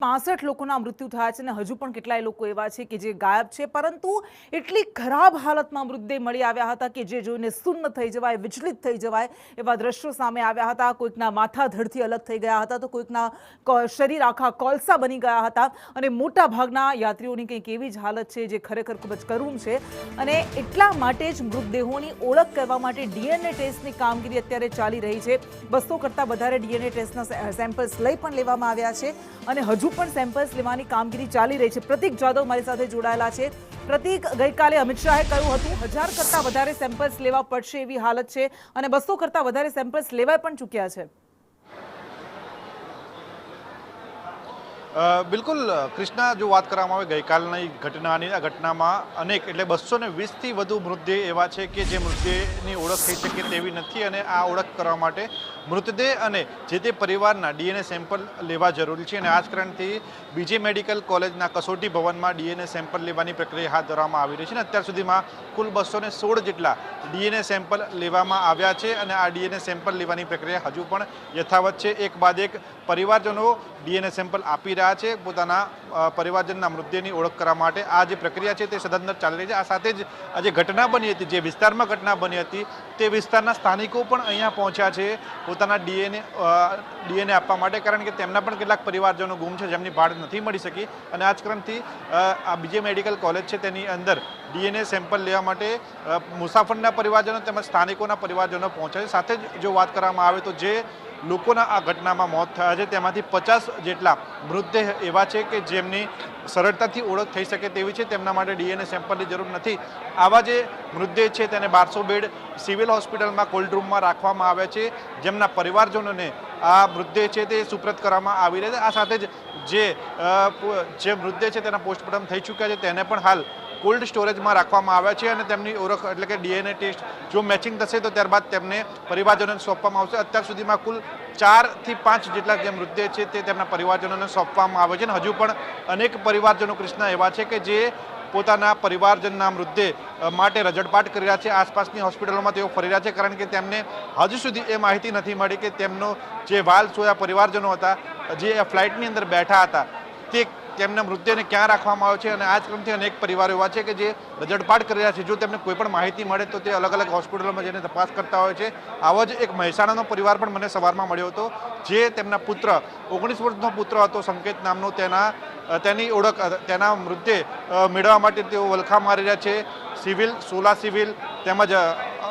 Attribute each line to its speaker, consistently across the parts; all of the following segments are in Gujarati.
Speaker 1: 65 લોકોના મૃત્યુ થયા છે અને હજુ પણ કેટલાય લોકો એવા છે કે જે ગાયબ છે, પરંતુ એટલી ખરાબ હાલતમાં મૃતદેહ મળી આવ્યા હતા કે જે જોઈને સુન્ન થઈ જવાય, વિચલિત થઈ જવાય એવા દ્રશ્યો સામે આવ્યા હતા। કોઈકના માથા ધડથી અલગ થઈ ગયા હતા તો કોઈકના શરીર આખા કોલસા બની ગયા હતા અને મોટા ભાગના યાત્રીઓની કંઈક એવી જ હાલત છે જે ખરેખર ખૂબ જ કરુણ છે। અને એટલા માટે જ મૃતદેહોની ઓળખ કરવા માટે ડીએનએ ટેસ્ટની કામગીરી અત્યારે ચાલી રહી છે। 200 કરતાં વધારે ડીએનએ ટેસ્ટના સેમ્પલ્સ લઈ પણ લેવામાં આવ્યા છે અને હજુ પણ સેમ્પલ્સ લેવાની કામગીરી ચાલી રહી છે। પ્રતીક જાદવ મારી સાથે જોડાયેલા છે। પ્રતીક, ગઈકાલે અમિત શાહે કહ્યું હતું 1000 કરતાં વધારે સેમ્પલ્સ લેવા પડશે એવી હાલત છે અને 200 કરતાં વધારે સેમ્પલ્સ લેવાઈ પણ ચૂક્યા છે।
Speaker 2: બિલકુલ કૃષ્ણા, જો વાત કરવામાં આવે ગઈકાલની ઘટનાની, આ ઘટનામાં અનેક એટલે 220થી વધુ મૃતદેહ એવા છે કે જે મૃતદેહની ઓળખ થઈ શકે તેવી નથી અને આ ઓળખ કરવા માટે મૃતદેહ અને જે તે પરિવારના ડીએનએ સેમ્પલ લેવા જરૂરી છે અને આ જ કારણથી બીજે મેડિકલ કોલેજના કસોટી ભવનમાં ડીએનએ સેમ્પલ લેવાની પ્રક્રિયા હાથ ધરવામાં આવી રહી છે અને અત્યાર સુધીમાં કુલ 216 જેટલા ડીએનએ સેમ્પલ લેવામાં આવ્યા છે અને આ ડીએનએ સેમ્પલ લેવાની પ્રક્રિયા હજુ પણ યથાવત છે। એક બાદ એક પરિવારજનો ડીએનએ સેમ્પલ આપી રહ્યા છે પોતાના પરિવારજનના મૃતદેહની ઓળખ કરવા માટે। આ જે પ્રક્રિયા છે તે સદંતર ચાલી રહી છે। આ સાથે જ આ જે ઘટના બની હતી, જે વિસ્તારમાં ઘટના બની હતી, તે વિસ્તારના સ્થાનિકો પણ અહીંયા પહોંચ્યા છે પોતાના ડીએનએ આપવા માટે, કારણ કે તેમના પણ કેટલાક પરિવારજનો ગુમ છે જેમની ભાળ નથી મળી શકી અને આ જ ક્રમથી આ બીજે મેડિકલ કોલેજ છે તેની અંદર ડીએનએ સેમ્પલ લેવા માટે મુસાફરના પરિવારજનો તેમજ સ્થાનિકોના પરિવારજનો પહોંચ્યા છે। સાથે જ જો વાત કરવામાં આવે તો જે લોકોના આ ઘટનામાં મોત થયા છે તેમાંથી 50 જેટલા મૃતદેહ એવા છે કે જેમની સરળતાથી ઓળખ થઈ શકે તેવી છે, તેમના માટે ડીએનએ સેમ્પલની જરૂર નથી। આવા જે મૃતદેહ છે તેને 1200 બેડ સિવિલ હોસ્પિટલમાં કોલ્ડ રૂમમાં રાખવામાં આવ્યા છે, જેમના પરિવારજનોને આ મૃતદેહ છે તે સુપ્રત કરવામાં આવી રહ્યા છે। આ સાથે જ જે મૃતદેહ છે તેના પોસ્ટમોર્ટમ થઈ ચૂક્યા છે તેને પણ હાલ કોલ્ડ સ્ટોરેજમાં રાખવામાં આવ્યા છે અને તેમની ઓળખ એટલે કે ડીએનએ ટેસ્ટ જો મેચિંગ થશે તો ત્યારબાદ તેમને પરિવારજનોને સોંપવામાં આવશે। અત્યાર સુધીમાં કુલ 4 થી 5 જેટલા જે મૃતદેહ છે તે તેમના પરિવારજનોને સોંપવામાં આવે છે અને હજુ પણ અનેક પરિવારજનો કૃષ્ણા એવા છે કે જે પોતાના પરિવારજનના મૃતદેહ માટે રજડપાટ કરી રહ્યા છે। આસપાસની હોસ્પિટલોમાં તેઓ ફરી રહ્યા છે કારણ કે તેમને હજુ સુધી એ માહિતી નથી મળી કે તેમનો જે વાલ સોયા પરિવારજનો હતા, જે ફ્લાઇટની અંદર બેઠા હતા, તે તેમના મૃતદેહને ક્યાં રાખવામાં આવ્યો છે અને આ જ ક્રમથી અનેક પરિવારો એવા છે કે જે રજડપાટ કરી રહ્યા છે। જો તેમને કોઈ પણ માહિતી મળે તો તે અલગ અલગ હોસ્પિટલોમાં જઈને તપાસ કરતા હોય છે। આવો જ એક મહેસાણાનો પરિવાર પણ મને સવારમાં મળ્યો હતો, જે તેમના પુત્ર 19 વર્ષનો પુત્ર હતો સંકેત નામનો, તેની ઓળખ, તેના મૃતદેહ મેળવવા માટે તેઓ વલખા મારી રહ્યા છે। સિવિલ, સોલા સિવિલ તેમજ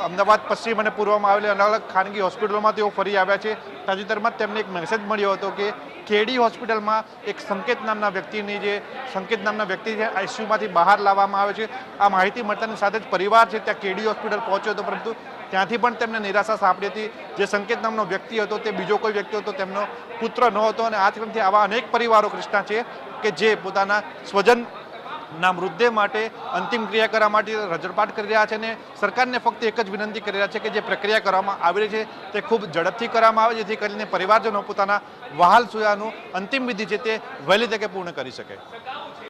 Speaker 2: અમદાવાદ પશ્ચિમ અને પૂર્વમાં આવેલી અલગ અલગ ખાનગી હોસ્પિટલોમાં તેઓ ફરી આવ્યા છે। તાજેતરમાં જ તેમને એક મેસેજ મળ્યો હતો કે કેડી હોસ્પિટલમાં એક સંકેત નામના વ્યક્તિ છે આઈસીયુમાંથી બહાર લાવવામાં આવે છે। આ માહિતી મળતાની સાથે જ પરિવાર છે ત્યાં કેડી હોસ્પિટલ પહોંચ્યો હતો, પરંતુ ત્યાંથી પણ તેમને નિરાશા સાંપડી હતી। જે સંકેત નામનો વ્યક્તિ હતો તે બીજો કોઈ વ્યક્તિ હતો, તેમનો પુત્ર ન હતો અને આ ક્રમથી આવા અનેક પરિવારો કૃષ્ણા છે કે જે પોતાના સ્વજનના મૃતદેહ માટે અંતિમ ક્રિયા કરવા માટે રજડપાટ કરી રહ્યા છે અને સરકારને ફક્ત એક જ વિનંતી કરી રહ્યા છે કે જે પ્રક્રિયા કરવામાં આવી રહી છે તે ખૂબ ઝડપથી કરવામાં આવે, જેથી કરીને પરિવારજનો પોતાના વહાલ સોયાનું અંતિમ વિધિ છે તે વહેલી તકે પૂર્ણ કરી શકે।